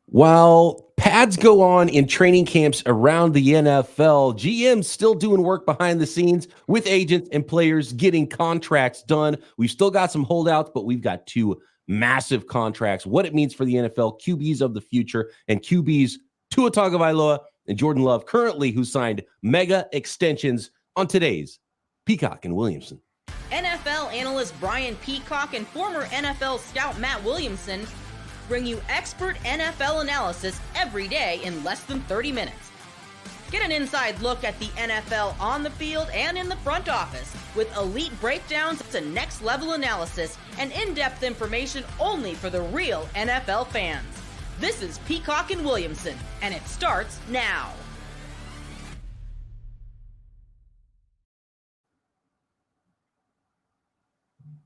While pads go on in training camps around the NFL, GM's still doing work behind the scenes with agents and players getting contracts done. We've still got some holdouts, but we've got two massive contracts. What it means for the NFL, QBs of the future, and QBs Tua Tagovailoa and Jordan Love, currently who signed mega extensions on today's Peacock and Williamson. NFL analyst Brian Peacock and former NFL scout Matt Williamson bring you expert NFL analysis every day in less than 30 minutes. Get an inside look at the NFL on the field and in the front office with elite breakdowns to next-level analysis and in-depth information only for the real NFL fans. This is Peacock and Williamson, and it starts now.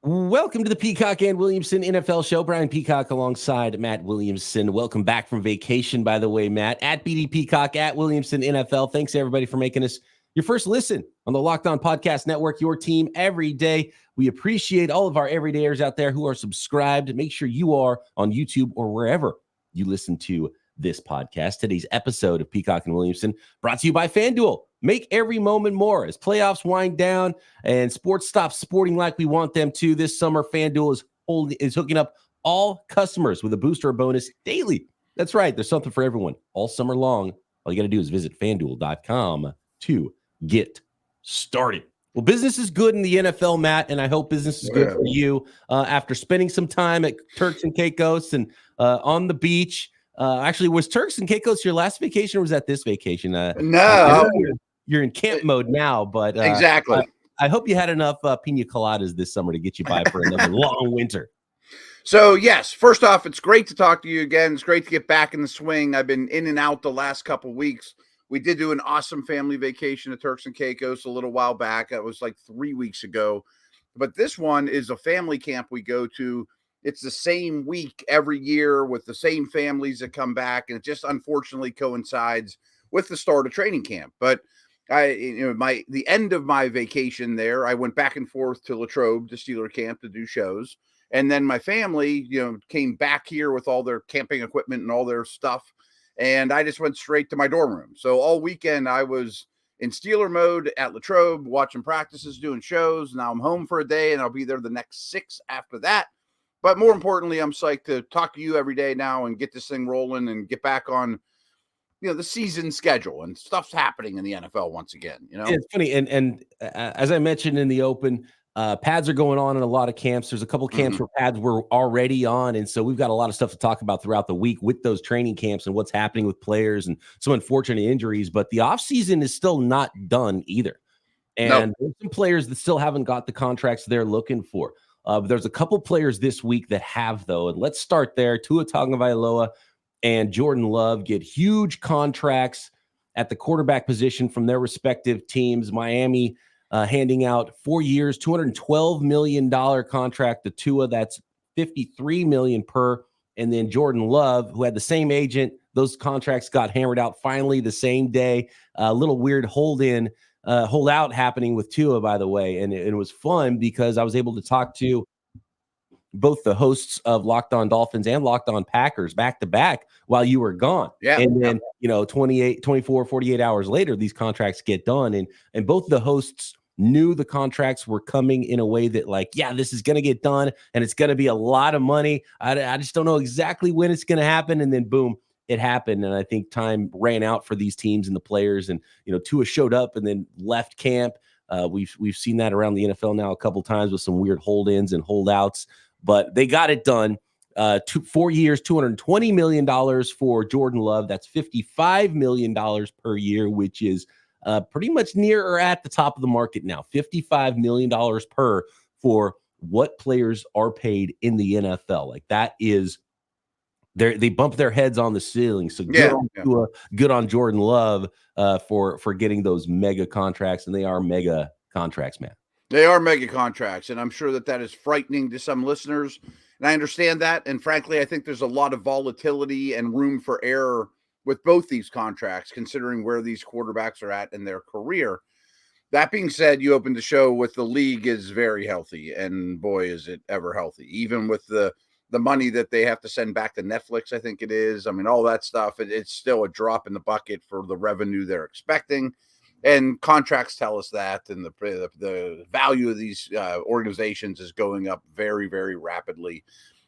Welcome to the Peacock and Williamson NFL Show. Brian Peacock alongside Matt Williamson. Welcome back from vacation, by the way, Matt. At BD Peacock, at Williamson NFL. Thanks, everybody, for making us your first listen on the Locked On Podcast Network, your team every day. We appreciate all of our everydayers out there who are subscribed. Make sure you are on YouTube or wherever you listen to this podcast. Today's episode of Peacock and Williamson brought to you by FanDuel. Make every moment more as playoffs wind down and sports stop sporting like we want them to. This summer, FanDuel is hooking up all customers with a booster bonus daily. That's right. There's something for everyone all summer long. All you got to do is visit FanDuel.com to get started. Well, business is good in the NFL, Matt, and I hope business is good for you after spending some time at Turks and Caicos and on the beach. Actually, was Turks and Caicos your last vacation or was that this vacation? No. You're in camp mode now, but exactly. I hope you had enough pina coladas this summer to get you by for another long winter. So, yes, first off, it's great to talk to you again. It's great to get back in the swing. I've been in and out the last couple weeks. We did do an awesome family vacation at Turks and Caicos a little while back. That was like 3 weeks ago. But this one is a family camp we go to. It's the same week every year with the same families that come back. And it just unfortunately coincides with the start of training camp. But the end of my vacation there, I went back and forth to Latrobe, to Steeler camp, to do shows. And then my family, came back here with all their camping equipment and all their stuff. And I just went straight to my dorm room. So all weekend I was in Steeler mode at Latrobe, watching practices, doing shows. Now I'm home for a day and I'll be there the next 6 after that. But more importantly, I'm psyched to talk to you every day now and get this thing rolling and get back on the season schedule, and stuff's happening in the NFL once again. It's funny. And as I mentioned in the open, pads are going on in a lot of camps. There's a couple camps where pads were already on. And so we've got a lot of stuff to talk about throughout the week with those training camps and what's happening with players and some unfortunate injuries. But the offseason is still not done either. And there's some players that still haven't got the contracts they're looking for. There's a couple players this week that have, though. And let's start there. Tua Tagovailoa and Jordan Love get huge contracts at the quarterback position from their respective teams. Miami handing out 4 years, $212 million contract to Tua. That's $53 million per. And then Jordan Love, who had the same agent, those contracts got hammered out finally the same day. A little weird holdout happening with Tua, by the way. And it was fun because I was able to talk to both the hosts of Locked On Dolphins and Locked On Packers back to back while you were gone. Yeah. And then, 24, 48 hours later, these contracts get done. And both the hosts knew the contracts were coming in a way that this is going to get done and it's going to be a lot of money. I just don't know exactly when it's going to happen. And then boom, it happened. And I think time ran out for these teams and the players. And, Tua showed up and then left camp. We've seen that around the NFL now a couple times with some weird hold-ins and holdouts. But they got it done. 4 years, $220 million for Jordan Love. That's $55 million per year, which is pretty much near or at the top of the market now. $55 million per for what players are paid in the NFL. Like that is, they bump their heads on the ceiling. So good on Jordan Love for getting those mega contracts, and they are mega contracts, man. They are mega contracts, and I'm sure that is frightening to some listeners, and I understand that. And frankly, I think there's a lot of volatility and room for error with both these contracts, considering where these quarterbacks are at in their career. That being said, you opened the show with the league is very healthy, and boy, is it ever healthy. Even with the the money that they have to send back to Netflix, I think it is. I mean, all that stuff, it's still a drop in the bucket for the revenue they're expecting. And contracts tell us that, and the value of these organizations is going up very, very rapidly.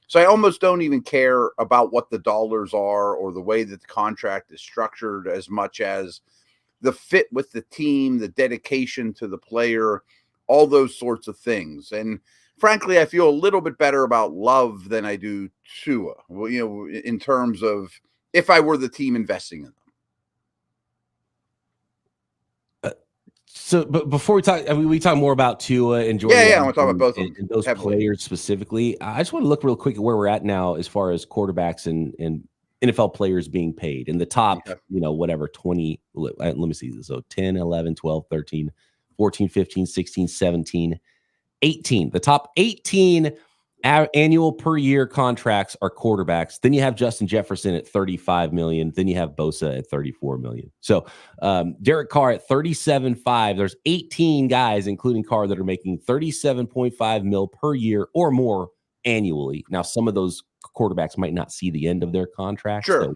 So I almost don't even care about what the dollars are or the way that the contract is structured as much as the fit with the team, the dedication to the player, all those sorts of things. And frankly, I feel a little bit better about Love than I do Tua, in terms of if I were the team investing in them. So, but before we talk, we talk more about Tua and Jordan. Yeah, I want to talk about both of them and those heavily. Players specifically. I just want to look real quick at where we're at now as far as quarterbacks and NFL players being paid in the top, 20. Let me see. So 10, 11, 12, 13, 14, 15, 16, 17, 18. The top 18 annual per year contracts are quarterbacks. Then you have Justin Jefferson at $35 million. Then you have Bosa at $34 million. So Derek Carr at $37.5. There's 18 guys, including Carr, that are making $37.5 million per year or more annually. Now, some of those quarterbacks might not see the end of their contract. Sure.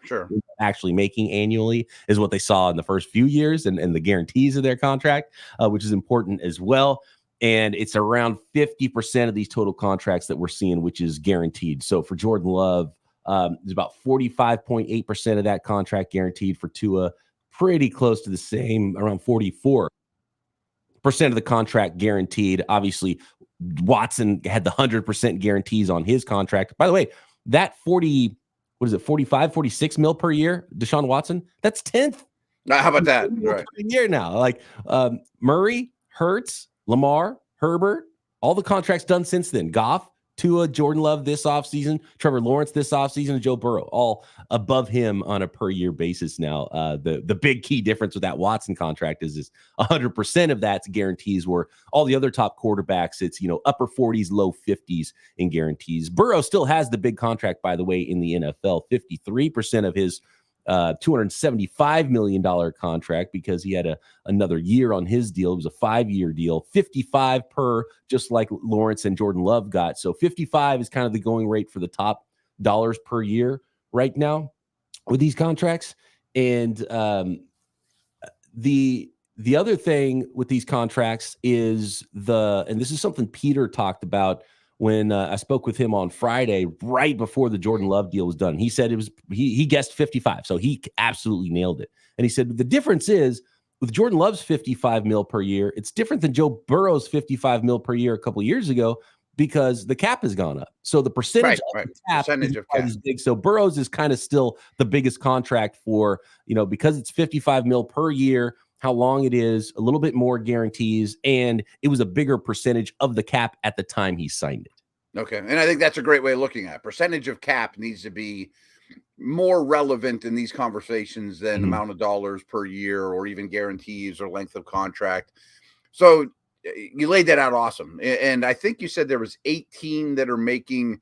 Actually making annually is what they saw in the first few years and the guarantees of their contract, which is important as well. And it's around 50% of these total contracts that we're seeing, which is guaranteed. So for Jordan Love, there's about 45.8% of that contract guaranteed. For Tua, pretty close to the same, around 44% of the contract guaranteed. Obviously, Watson had the 100% guarantees on his contract. By the way, that 45, 46 mil per year, Deshaun Watson, that's 10th. How about that? Right. Year now. Like Murray, Hurts, Lamar, Herbert, all the contracts done since then. Goff, Tua, Jordan Love this offseason, Trevor Lawrence this offseason, and Joe Burrow, all above him on a per year basis now. The big key difference with that Watson contract is 100% of that's guarantees, where all the other top quarterbacks, it's upper 40s, low 50s in guarantees. Burrow still has the big contract, by the way, in the NFL. 53% of his $275 million contract, because he had another year on his deal. It was a 5-year deal, 55 per, just like Lawrence and Jordan Love got. So 55 is kind of the going rate for the top dollars per year right now with these contracts. And the other thing with these contracts is and this is something Peter talked about when I spoke with him on Friday, right before the Jordan Love deal was done. He said he guessed 55, so he absolutely nailed it. And he said the difference is with Jordan Love's $55 million per year, it's different than Joe Burrow's $55 million per year a couple of years ago, because the cap has gone up. So the percentage of the cap is big. So Burrow's is kind of still the biggest contract for, because it's $55 million per year, how long it is, a little bit more guarantees, and it was a bigger percentage of the cap at the time he signed it. Okay. And I think that's a great way of looking at it. Percentage of cap needs to be more relevant in these conversations than amount of dollars per year or even guarantees or length of contract. So you laid that out awesome. And I think you said there was 18 that are making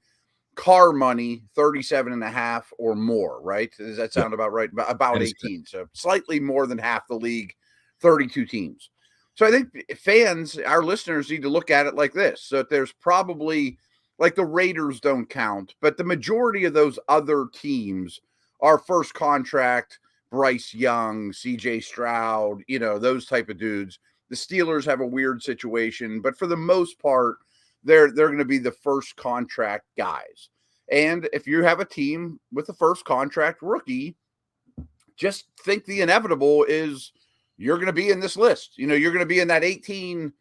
Carr money 37.5 or more, right? Does that sound about right? About 18. So slightly more than half the league, 32 teams. So I think fans, our listeners, need to look at it like this. So there's probably, like, the Raiders don't count, but the majority of those other teams are first contract, Bryce Young, CJ Stroud, those type of dudes. The Steelers have a weird situation, but for the most part, they're going to be the first contract guys. And if you have a team with a first contract rookie, just think the inevitable is you're going to be in this list. You're going to be in that 18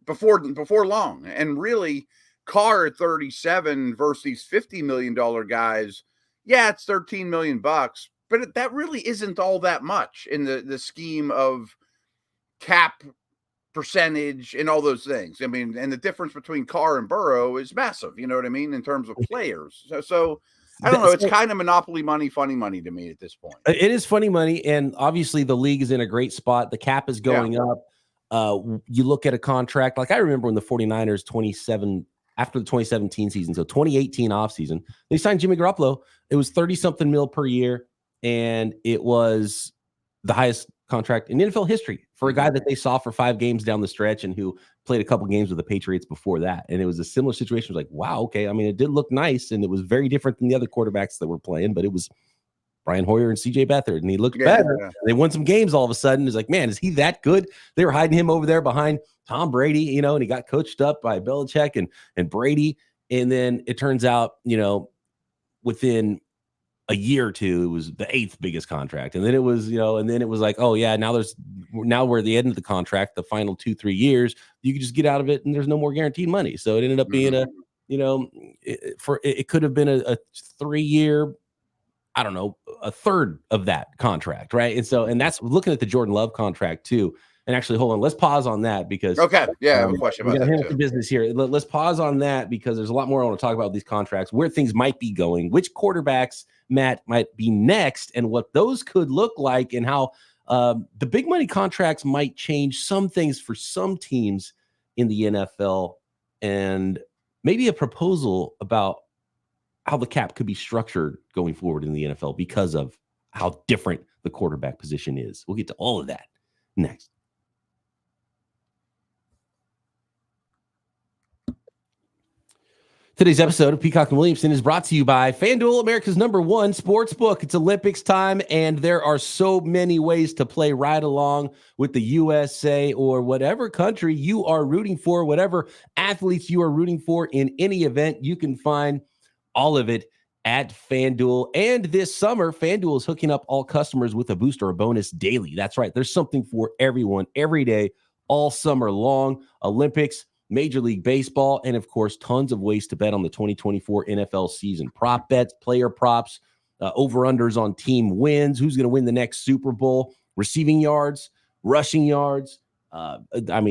before long. And really, Carr at 37 versus these $50 million guys, yeah, it's $13 million, but that really isn't all that much in the scheme of cap percentage and all those things. I mean, and the difference between Carr and Burrow is massive, you know what I mean, in terms of players. So I don't know. It's kind of monopoly money, funny money to me at this point. It is funny money, and obviously the league is in a great spot. The cap is going up. You look at a contract, like I remember when the 49ers after the 2017 season, so 2018 offseason, they signed Jimmy Garoppolo. It was 30-something mil per year, and it was the highest contract in NFL history for a guy that they saw for 5 games down the stretch and who played a couple games with the Patriots before that. And it was a similar situation. It was like, wow, okay. I mean, it did look nice, and it was very different than the other quarterbacks that were playing, but it was Brian Hoyer and CJ Beathard, and he looked better. Yeah. They won some games all of a sudden. It's like, man, is he that good? They were hiding him over there behind Tom Brady, and he got coached up by Belichick and Brady. And then it turns out, within a year or two, it was the 8th biggest contract. And then it was, like, oh yeah, now we're at the end of the contract, the final 2-3 years, you can just get out of it and there's no more guaranteed money. So it ended up being it could have been a 3-year, I don't know, a third of that contract. Right. And that's looking at the Jordan Love contract too. And actually, hold on, let's pause on that because okay. Yeah. I have a question about that too. Business here. Let's pause on that because there's a lot more I want to talk about these contracts, where things might be going, which quarterbacks, Matt, might be next, and what those could look like, and how the big money contracts might change some things for some teams in the NFL, and maybe a proposal about how the cap could be structured going forward in the NFL because of how different the quarterback position is. We'll get to all of that next. Today's episode of Peacock and Williamson is brought to you by FanDuel, America's #1 sports book. It's Olympics time, and there are so many ways to play right along with the USA or whatever country you are rooting for, whatever athletes you are rooting for in any event. You can find all of it at FanDuel. And this summer, FanDuel is hooking up all customers with a boost or a bonus daily. That's right. There's something for everyone every day, all summer long. Olympics, Major League Baseball, and of course, tons of ways to bet on the 2024 NFL season. Prop bets, player props, over-unders on team wins, who's going to win the next Super Bowl, receiving yards, rushing yards.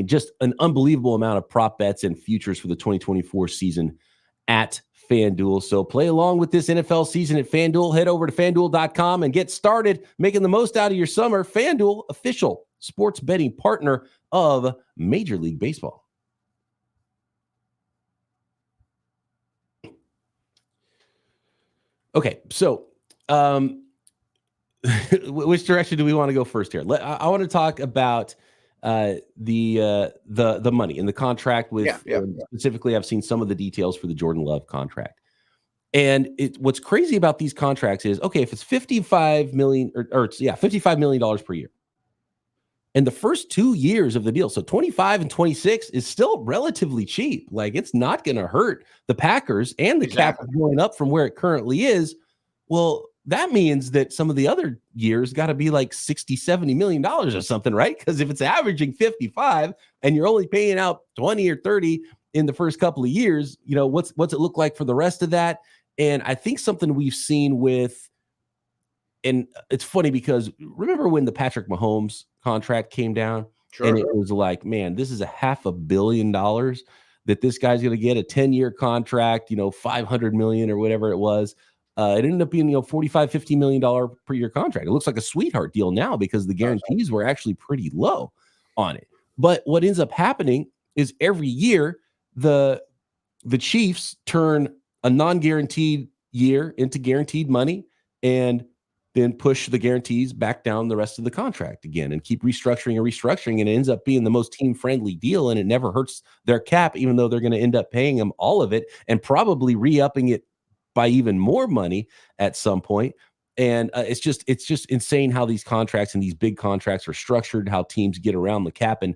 Just an unbelievable amount of prop bets and futures for the 2024 season at FanDuel. So play along with this NFL season at FanDuel. Head over to FanDuel.com and get started making the most out of your summer. FanDuel, official sports betting partner of Major League Baseball. Okay, so which direction do we want to go first here? I want to talk about the money in the contract with specifically. I've seen some of the details for the Jordan Love contract, and what's crazy about these contracts is, okay, if it's $55 million $55 million per year, and the first 2 years of the deal, so 25 and 26 is still relatively cheap. Like, it's not going to hurt the Packers, and the cap going up from where it currently is. Well, that means that some of the other years got to be like $60-70 million or something, right? Because if it's averaging 55 and you're only paying out 20 or 30 in the first couple of years, what's it look like for the rest of that? And I think something we've seen with, and it's funny because remember when the Patrick Mahomes contract came down? Sure. And it was like, man, this is $500 million that this guy's going to get, a 10-year contract, $500 million or whatever it was. It ended up being, $45-50 million per year contract. It looks like a sweetheart deal now because the guarantees were actually pretty low on it. But what ends up happening is every year the Chiefs turn a non-guaranteed year into guaranteed money and then push the guarantees back down the rest of the contract again and keep restructuring. And it ends up being the most team-friendly deal, and it never hurts their cap, even though they're going to end up paying them all of it and probably re-upping it by even more money at some point. And it's just insane how these contracts and these big contracts are structured, how teams get around the cap. And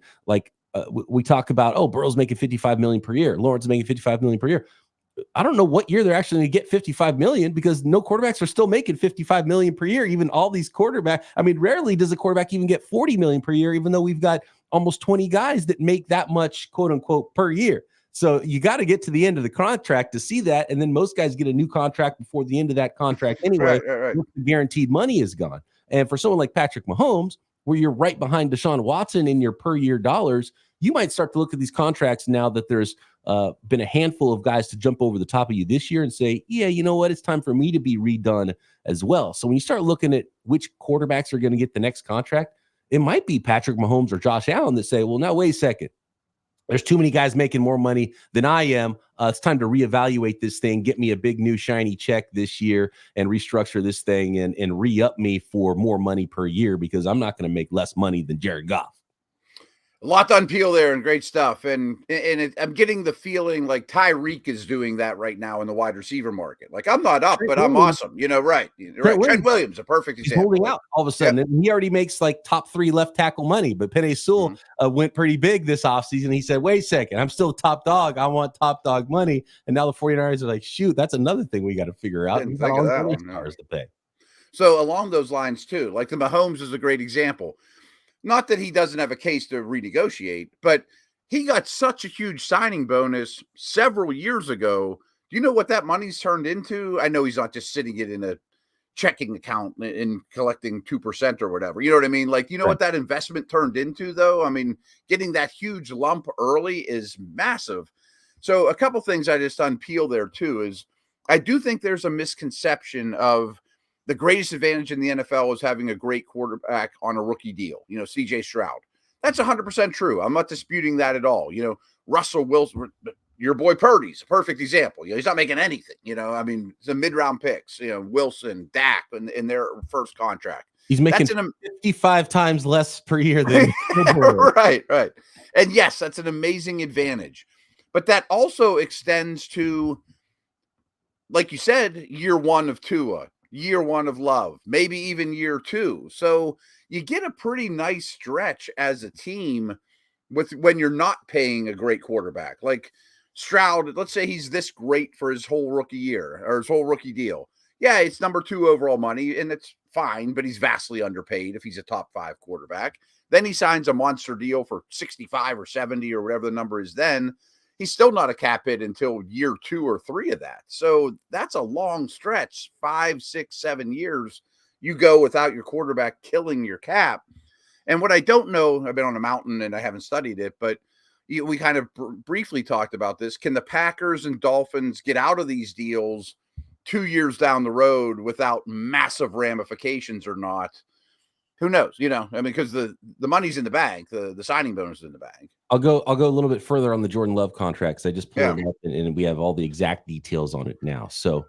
we talk about, Burrow's making $55 million per year, Lawrence is making $55 million per year. I don't know what year they're actually going to get $55 million, because no quarterbacks are still making $55 million per year. Even all these quarterbacks, rarely does a quarterback even get $40 million per year, even though we've got almost 20 guys that make that much, quote unquote, per year. So you got to get to the end of the contract to see that. And then most guys get a new contract before the end of that contract anyway. Right. The guaranteed money is gone. And for someone like Patrick Mahomes, where you're right behind Deshaun Watson in your per year dollars, you might start to look at these contracts now that there's been a handful of guys to jump over the top of you this year and say, yeah, you know what? It's time for me to be redone as well. So when you start looking at which quarterbacks are going to get the next contract, it might be Patrick Mahomes or Josh Allen that say, well, now wait a second. There's too many guys making more money than I am. It's time to reevaluate this thing, get me a big new shiny check this year and restructure this thing and re-up me for more money per year, because I'm not going to make less money than Jared Goff. A lot to unpeel there and great stuff. And I'm getting the feeling like Tyreek is doing that right now in the wide receiver market. Like, I'm not up, but I'm awesome. Right. Trent Williams, a perfect He's example. holding out all of a sudden. Yep. And he already makes like top 3 left tackle money. But Penei Sewell went pretty big this offseason. He said, wait a second, I'm still a top dog. I want top dog money. And now the 49ers are like, shoot, that's another thing we got to figure out. We've got all these stars to pay. So along those lines, too, like the Mahomes is a great example. Not that he doesn't have a case to renegotiate, but he got such a huge signing bonus several years ago. Do you know what that money's turned into? I know he's not just sitting it in a checking account and collecting 2% or whatever. You know what I mean? Like, you know what that investment turned into, though? I mean, getting that huge lump early is massive. So a couple things I just unpeel there, too, is I do think there's a misconception of the greatest advantage in the NFL is having a great quarterback on a rookie deal. CJ Stroud. That's 100% true. I'm not disputing that at all. Russell Wilson, your boy Purdy's a perfect example. He's not making anything. I mean, the mid-round picks. Wilson, Dak, in their first contract. He's making 55 times less per year than right. And yes, that's an amazing advantage. But that also extends to, like you said, year one of Tua. Year one of Love, maybe even year 2. So you get a pretty nice stretch as a team when you're not paying a great quarterback. Like Stroud, let's say he's this great for his whole rookie year or his whole rookie deal. Yeah, it's number 2 overall money, and it's fine, but he's vastly underpaid if he's a top 5 quarterback. Then he signs a monster deal for 65 or 70 or whatever the number is then. He's still not a cap hit until year 2 or 3 of that. So that's a long stretch, 5, 6, 7 years. You go without your quarterback killing your cap. And what I don't know, I've been on a mountain and I haven't studied it, but we kind of briefly talked about this. Can the Packers and Dolphins get out of these deals 2 years down the road without massive ramifications or not? Who knows? Because the money's in the bank, the signing bonus is in the bank. I'll go a little bit further on the Jordan Love contracts. I just pulled it up and we have all the exact details on it now. So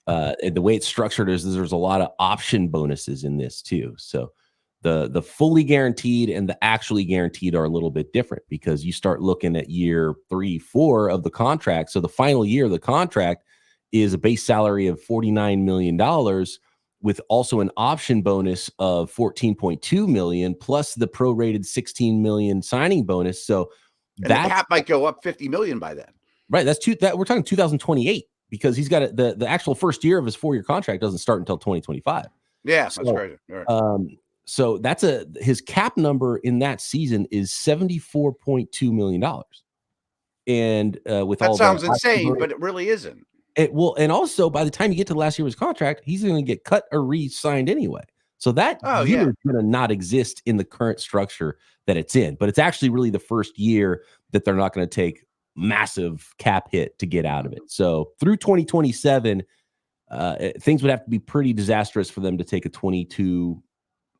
the way it's structured is there's a lot of option bonuses in this too. So the fully guaranteed and the actually guaranteed are a little bit different because you start looking at year 3, 4 of the contract. So the final year of the contract is a base salary of $49 million with also an option bonus of $14.2 million plus the prorated $16 million signing bonus. So that cap might go up $50 million by then. Right. We're talking 2028 because he's got the actual first year of his 4-year contract doesn't start until 2025. Yeah, that's crazy. Right. So his cap number in that season is $74.2 million. And with that all sounds insane, but it really isn't. And also by the time you get to the last year of his contract, he's going to get cut or re-signed anyway. So that year is going to not exist in the current structure that it's in. But it's actually really the first year that they're not going to take massive cap hit to get out of it. So through 2027, things would have to be pretty disastrous for them to take a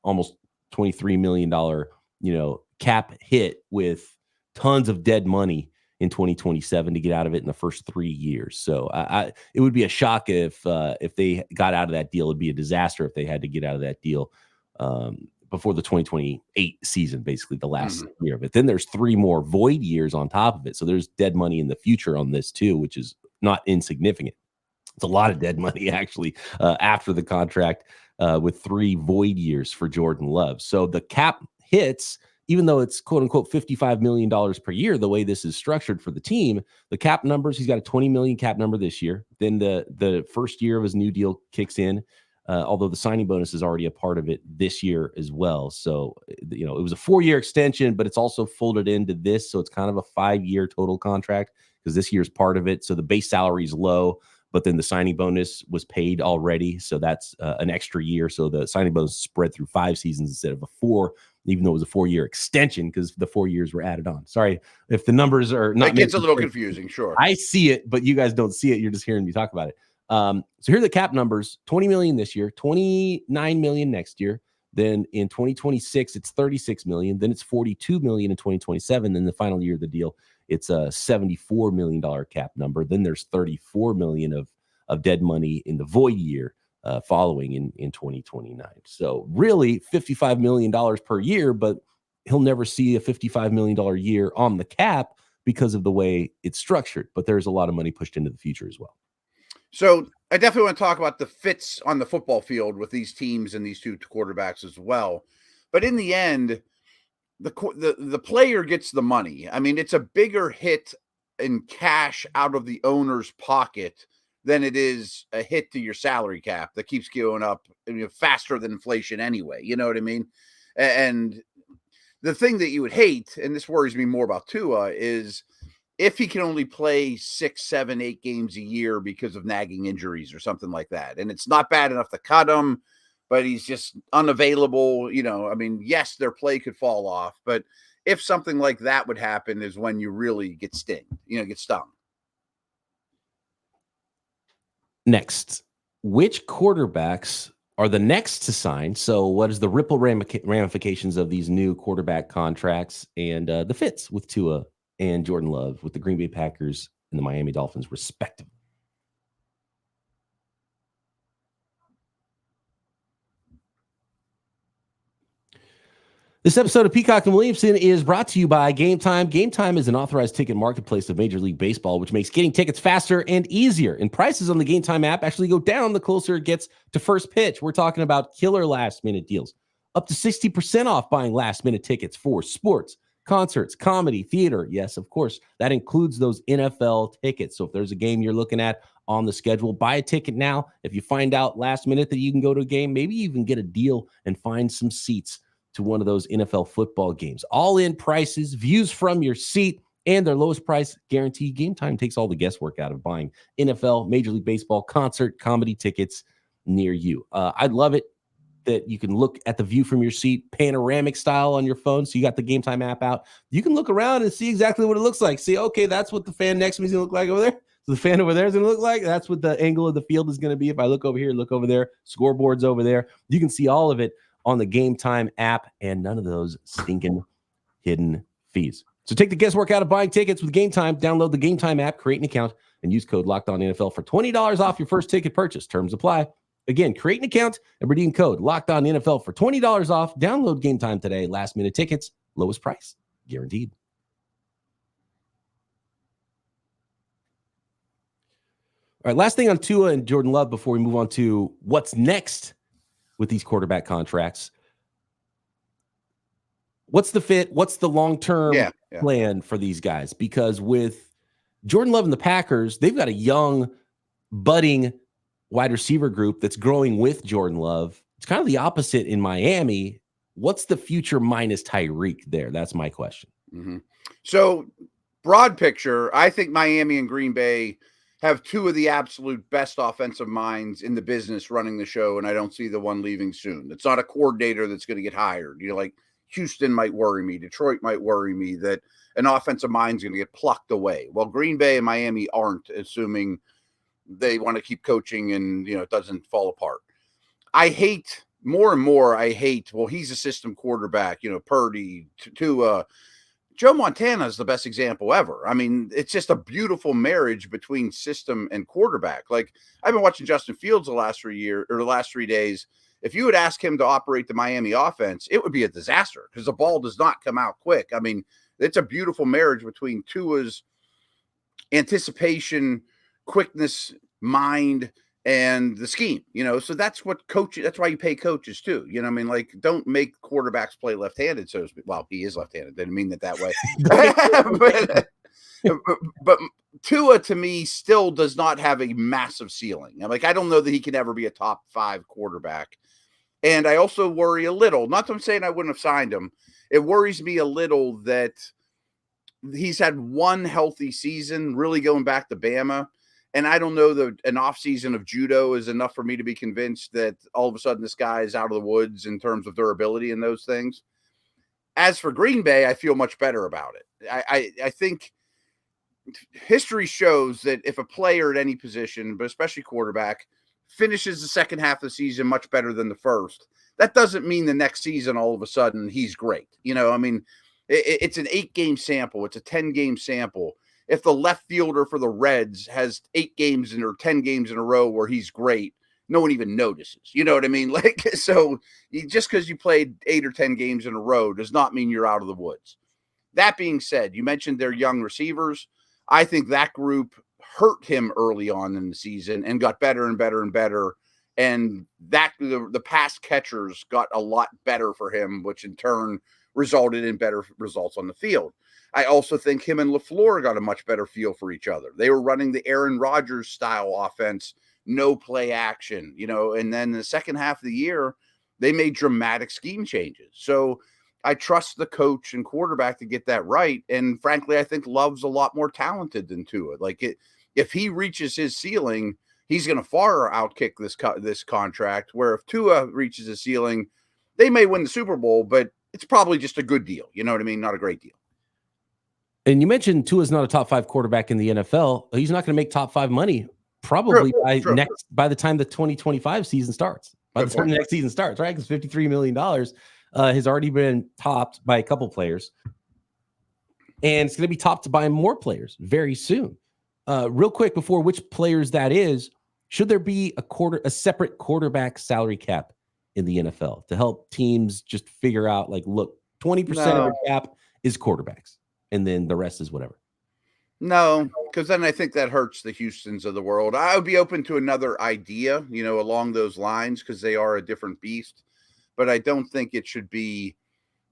almost $23 million, cap hit with tons of dead money in 2027 to get out of it in the first 3 years. So it would be a shock if they got out of that deal. It'd be a disaster if they had to get out of that deal before the 2028 season, basically the last year of it. Then there's 3 more void years on top of it. So there's dead money in the future on this too, which is not insignificant. It's a lot of dead money actually after the contract with 3 void years for Jordan Love. So the cap hits, even though it's quote unquote $55 million per year, the way this is structured for the team, the cap numbers, he's got a $20 million cap number this year. Then the first year of his new deal kicks in, although the signing bonus is already a part of it this year as well. So, it was a 4-year extension, but it's also folded into this. So it's kind of a 5-year total contract because this year's part of it. So the base salary is low, but then the signing bonus was paid already. So that's an extra year. So the signing bonus is spread through 5 seasons instead of a 4, even though it was a 4-year extension because the 4 years were added on. Sorry if the numbers are not. It gets a little confusing, sure. I see it, but you guys don't see it. You're just hearing me talk about it. So here are the cap numbers: $20 million this year, $29 million next year. Then in 2026, it's $36 million. Then it's $42 million in 2027. Then the final year of the deal, it's a $74 million cap number. Then there's $34 million of dead money in the void year following in 2029. So really $55 million per year, but he'll never see a $55 million year on the cap because of the way it's structured. But there's a lot of money pushed into the future as well. So I definitely want to talk about the fits on the football field with these teams and these two quarterbacks as well. But in the end, the player gets the money. I mean, it's a bigger hit in cash out of the owner's pocket than it is a hit to your salary cap that keeps going up faster than inflation anyway. You know what I mean? And the thing that you would hate, and this worries me more about Tua, is if he can only play 6, 7, 8 games a year because of nagging injuries or something like that. And it's not bad enough to cut him, but he's just unavailable. I mean, yes, their play could fall off, but if something like that would happen is when you really get stung. Next, which quarterbacks are the next to sign? So what is the ripple ramifications of these new quarterback contracts and the fits with Tua and Jordan Love with the Green Bay Packers and the Miami Dolphins, respectively? This episode of Peacock and Williamson is brought to you by Game Time. Game Time is an authorized ticket marketplace of Major League Baseball, which makes getting tickets faster and easier. And prices on the Game Time app actually go down the closer it gets to first pitch. We're talking about killer last-minute deals. Up to 60% off buying last-minute tickets for sports, concerts, comedy, theater. Yes, of course, that includes those NFL tickets. So if there's a game you're looking at on the schedule, buy a ticket now. If you find out last minute that you can go to a game, maybe even get a deal and find some seats to one of those NFL football games. All-in prices, views from your seat, and their lowest price guarantee. Game Time takes all the guesswork out of buying NFL, Major League Baseball, concert, comedy tickets near you. I'd love it that you can look at the view from your seat, panoramic style on your phone. So you got the Game Time app out. You can look around and see exactly what it looks like. See, okay, that's what the fan next to me is going to look like over there. So the fan over there is going to look like. That's what the angle of the field is going to be. If I look over here, look over there, scoreboard's over there. You can see all of it on the Game Time app, and none of those stinking hidden fees. So take the guesswork out of buying tickets with Game Time. Download the Game Time app, create an account, and use code LOCKEDONNFL for $20 off your first ticket purchase. Terms apply. Again, create an account and redeem code LOCKEDONNFL for $20 off. Download Game Time today. Last minute tickets, lowest price, guaranteed. All right, last thing on Tua and Jordan Love before we move on to what's next with these quarterback contracts. What's the fit? What's the long-term plan for these guys? Because with Jordan Love and the Packers, they've got a young, budding wide receiver group that's growing with Jordan Love. It's kind of the opposite in Miami. What's the future minus Tyreek there? That's my question. Mm-hmm. So, broad picture, I think Miami and Green Bay have two of the absolute best offensive minds in the business running the show, and I don't see the one leaving soon. It's not a coordinator that's going to get hired. Like Houston might worry me. Detroit might worry me that an offensive mind's going to get plucked away. Well, Green Bay and Miami aren't, assuming they want to keep coaching and, it doesn't fall apart. I hate more and more. Well, he's a system quarterback, Purdy, Tua. Joe Montana is the best example ever. I mean, it's just a beautiful marriage between system and quarterback. Like, I've been watching Justin Fields the last 3 days. If you would ask him to operate the Miami offense, it would be a disaster because the ball does not come out quick. I mean, it's a beautiful marriage between Tua's anticipation, quickness, mind, and the scheme, so that's what that's why you pay coaches too. I mean, like, don't make quarterbacks play left-handed, so to speak. Well, he is left-handed. Didn't mean it that way. but Tua, to me, still does not have a massive ceiling. I don't know that he can ever be a top 5 quarterback. And I also worry a little, not that I'm saying I wouldn't have signed him. It worries me a little that he's had one healthy season, really going back to Bama. And I don't know that an offseason of judo is enough for me to be convinced that all of a sudden this guy is out of the woods in terms of durability and those things. As for Green Bay, I feel much better about it. I think history shows that if a player at any position, but especially quarterback, finishes the second half of the season much better than the first, that doesn't mean the next season all of a sudden he's great. I mean, it's an 8-game sample. It's a 10-game sample. If the left fielder for the Reds has 8 games or 10 games in a row where he's great, no one even notices. You know what I mean? Like, so just because you played 8 or 10 games in a row does not mean you're out of the woods. That being said, you mentioned their young receivers. I think that group hurt him early on in the season and got better and better and better. And that the pass catchers got a lot better for him, which in turn resulted in better results on the field. I also think him and LaFleur got a much better feel for each other. They were running the Aaron Rodgers style offense, no play action, and then the second half of the year, they made dramatic scheme changes. So I trust the coach and quarterback to get that right. And frankly, I think Love's a lot more talented than Tua. If he reaches his ceiling, he's going to far outkick this contract, where if Tua reaches his ceiling, they may win the Super Bowl, but it's probably just a good deal. You know what I mean? Not a great deal. And you mentioned Tua's not a top 5 quarterback in the NFL. He's not going to make top 5 money probably by the time the 2025 season starts. By the time the next season starts, right? Because $53 million has already been topped by a couple players. And it's going to be topped by more players very soon. Real quick, before which players that is, should there be a separate quarterback salary cap in the NFL to help teams just figure out, like, look, 20% of the cap is quarterbacks, and then the rest is whatever? No, because then I think that hurts the Houstons of the world. I would be open to another idea, along those lines, because they are a different beast. But I don't think it should be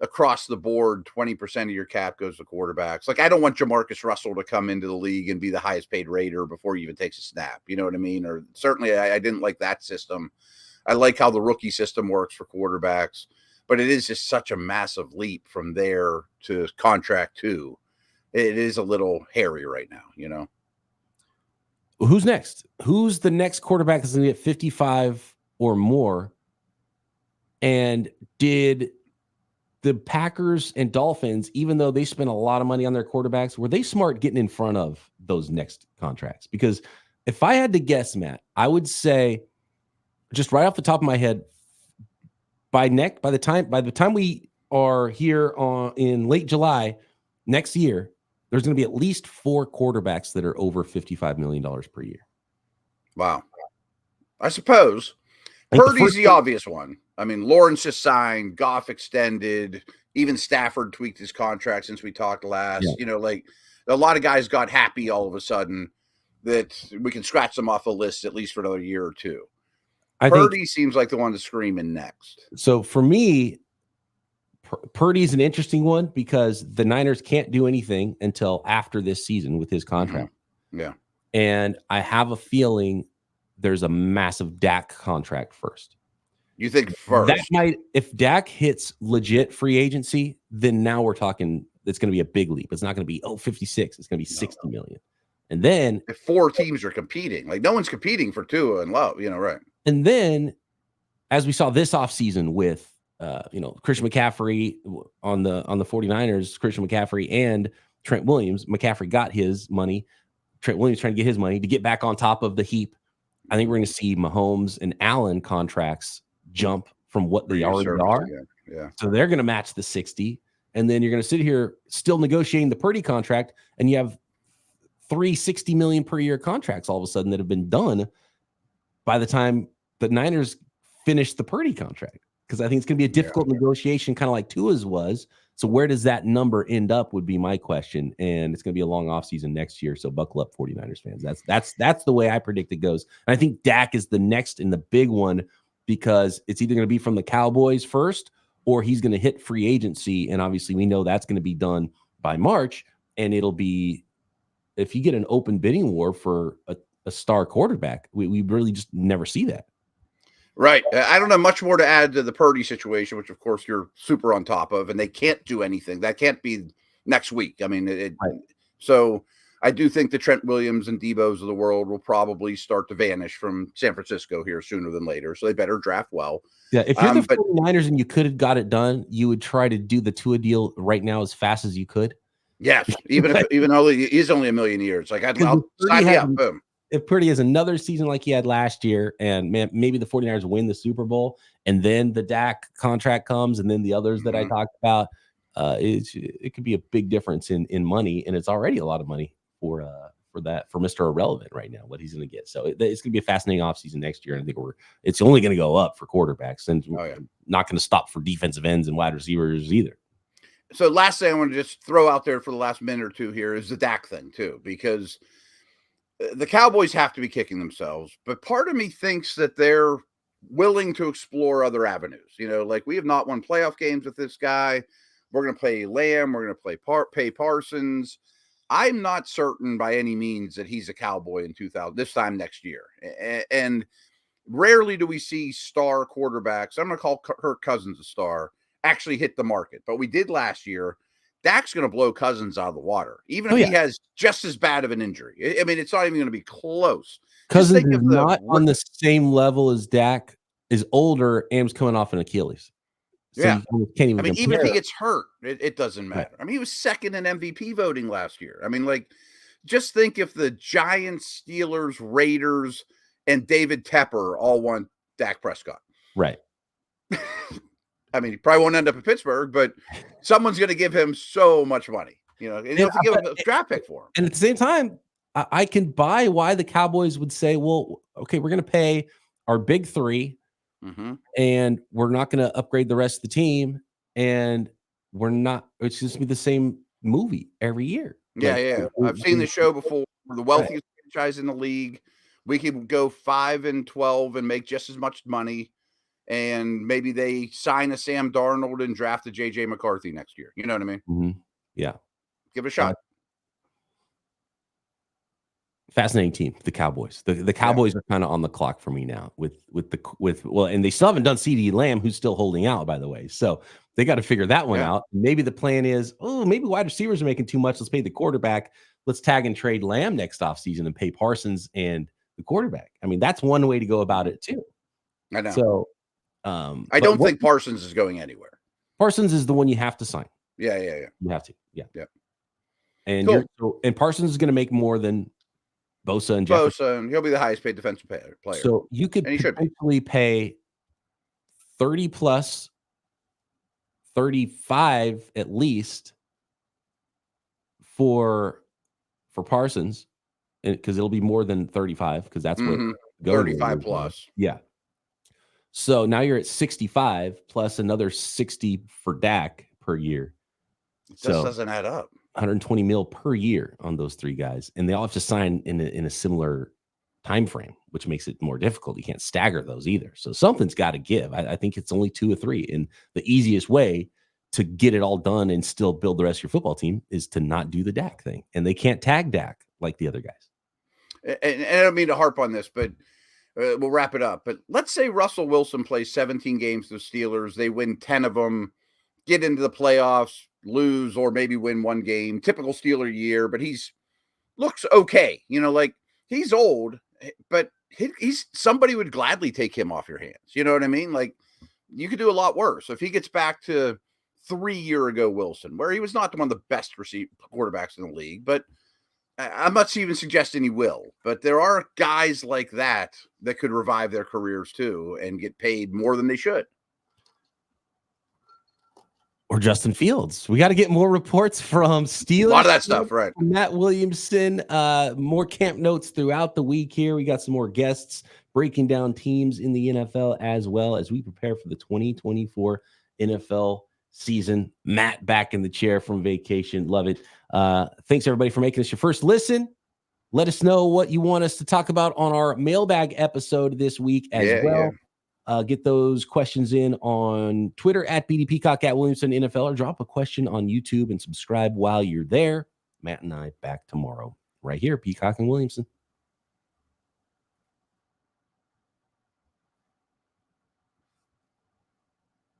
across the board. 20% of your cap goes to quarterbacks. Like, I don't want Jamarcus Russell to come into the league and be the highest paid Raider before he even takes a snap. You know what I mean? Or certainly I didn't like that system. I like how the rookie system works for quarterbacks, but it is just such a massive leap from there to contract 2. It is a little hairy right now, Who's next? Who's the next quarterback that's going to get 55 or more? And did the Packers and Dolphins, even though they spent a lot of money on their quarterbacks, were they smart getting in front of those next contracts? Because if I had to guess, Matt, I would say, just right off the top of my head, by the time we are here in late July next year, there's going to be at least 4 quarterbacks that are over $55 million per year. Wow. I suppose Purdy's the obvious one. I mean, Lawrence just signed, Goff extended, even Stafford tweaked his contract since we talked last. Yeah. Like, a lot of guys got happy all of a sudden that we can scratch them off the list at least for another year or two. Purdy seems like the one to scream in next. So for me, Purdy's an interesting one because the Niners can't do anything until after this season with his contract. Mm-hmm. Yeah. And I have a feeling there's a massive Dak contract first. You think first? If Dak hits legit free agency, then now we're talking, it's going to be a big leap. It's not going to be 56. It's going to be 60 million. And then if 4 teams are competing, like no one's competing for Tua and Love, right? And then, as we saw this offseason with, Christian McCaffrey on the 49ers, Christian McCaffrey and Trent Williams. McCaffrey got his money. Trent Williams trying to get his money to get back on top of the heap. I think we're going to see Mahomes and Allen contracts jump from what they already are. Yeah. So they're going to match the 60. And then you're going to sit here still negotiating the Purdy contract, and you have 3 $60 million per year contracts all of a sudden that have been done by the time the Niners finish the Purdy contract. Because I think it's going to be a difficult negotiation, kind of like Tua's was. So where does that number end up would be my question. And it's going to be a long offseason next year. So buckle up, 49ers fans. That's the way I predict it goes. And I think Dak is the next in the big one, because it's either going to be from the Cowboys first, or he's going to hit free agency. And obviously we know that's going to be done by March. And it'll be, if you get an open bidding war for a star quarterback, we really just never see that. Right. I don't have much more to add to the Purdy situation, which of course you're super on top of, and they can't do anything. That can't be next week. I mean, right. So I do think the Trent Williams and Debo's of the world will probably start to vanish from San Francisco here sooner than later. So they better draft well. Yeah. If you're the 49ers and you could have got it done, you would try to do the Tua deal right now as fast as you could. Yes. Even though he's only a million years, like I'll sign me up. Boom. If Purdy has another season like he had last year, and maybe the 49ers win the Super Bowl, and then the Dak contract comes, and then the others that I talked about, it could be a big difference in money, and it's already a lot of money for for Mr. Irrelevant right now, what he's going to get. So it's going to be a fascinating offseason next year. And I think it's only going to go up for quarterbacks, and not going to stop for defensive ends and wide receivers either. So last thing I want to just throw out there for the last minute or two here is the Dak thing too, because the Cowboys have to be kicking themselves, but part of me thinks that they're willing to explore other avenues. Like, we have not won playoff games with this guy. We're going to play Lamb. We're going to pay Parsons. I'm not certain by any means that he's a Cowboy in this time next year. And rarely do we see star quarterbacks, I'm going to call Kirk Cousins a star, actually hit the market. But we did last year. Dak's going to blow Cousins out of the water, even if he has just as bad of an injury. I mean, it's not even going to be close. Cousins is not on the same level as Dak, is older, and is coming off an Achilles. So can't even even if he gets hurt, it doesn't matter. Right. I mean, he was second in MVP voting last year. I mean, like, just think if the Giants, Steelers, Raiders, and David Tepper all want Dak Prescott. Right. I mean, he probably won't end up in Pittsburgh, but someone's going to give him so much money. And they'll give him a draft pick for him. And at the same time, I can buy why the Cowboys would say, well, okay, we're going to pay our big three, and we're not going to upgrade the rest of the team, and it's just be the same movie every year. Yeah. I've seen the show before. We're the wealthiest franchise in the league. We can go 5-12 and make just as much money. And maybe they sign a Sam Darnold and draft a JJ McCarthy next year. You know what I mean? Mm-hmm. Yeah. Give it a shot. Fascinating team, the Cowboys. The Cowboys are kind of on the clock for me now and they still haven't done CeeDee Lamb, who's still holding out, by the way. So they got to figure that one out. Maybe the plan is, maybe wide receivers are making too much. Let's pay the quarterback. Let's tag and trade Lamb next offseason and pay Parsons and the quarterback. I mean, that's one way to go about it too. I know. So I don't think Parsons is going anywhere. Parsons is the one you have to sign. Yeah. You have to. Yeah. And cool. and Parsons is going to make more than Bosa and Jefferson. Bosa, and he'll be the highest paid defensive player. So you could potentially pay 30 plus 35 at least for Parsons, because it'll be more than 35, because that's what 35 plus. Yeah. So now you're at 65 plus another 60 for Dak per year. It just doesn't add up. 120 mil per year on those three guys, and they all have to sign in a similar time frame, which makes it more difficult. You can't stagger those either. So something's got to give. I think it's only 2 or 3, and the easiest way to get it all done and still build the rest of your football team is to not do the Dak thing, and they can't tag Dak like the other guys. And I don't mean to harp on this, but we'll wrap it up. But let's say Russell Wilson plays 17 games with the Steelers. They win 10 of them, get into the playoffs, lose, or maybe win one game. Typical Steeler year, but looks okay. Like, he's old, but he's somebody would gladly take him off your hands. You know what I mean? Like, you could do a lot worse. If he gets back to 3 year ago Wilson, where he was not one of the best quarterbacks in the league, but I'm not even suggesting he will, but there are guys like that could revive their careers too and get paid more than they should. Or Justin Fields. We got to get more reports from Steelers. A lot of that stuff, right? Matt Williamson. More camp notes throughout the week here. We got some more guests breaking down teams in the NFL as well as we prepare for the 2024 NFL season. Matt back in the chair from vacation. Love it. Thanks everybody for making us your first listen. Let us know what you want us to talk about on our mailbag episode this week as well. Get those questions in on Twitter at BD Peacock, at Williamson NFL, or drop a question on YouTube and subscribe while you're there. Matt and I back tomorrow right here, Peacock and Williamson.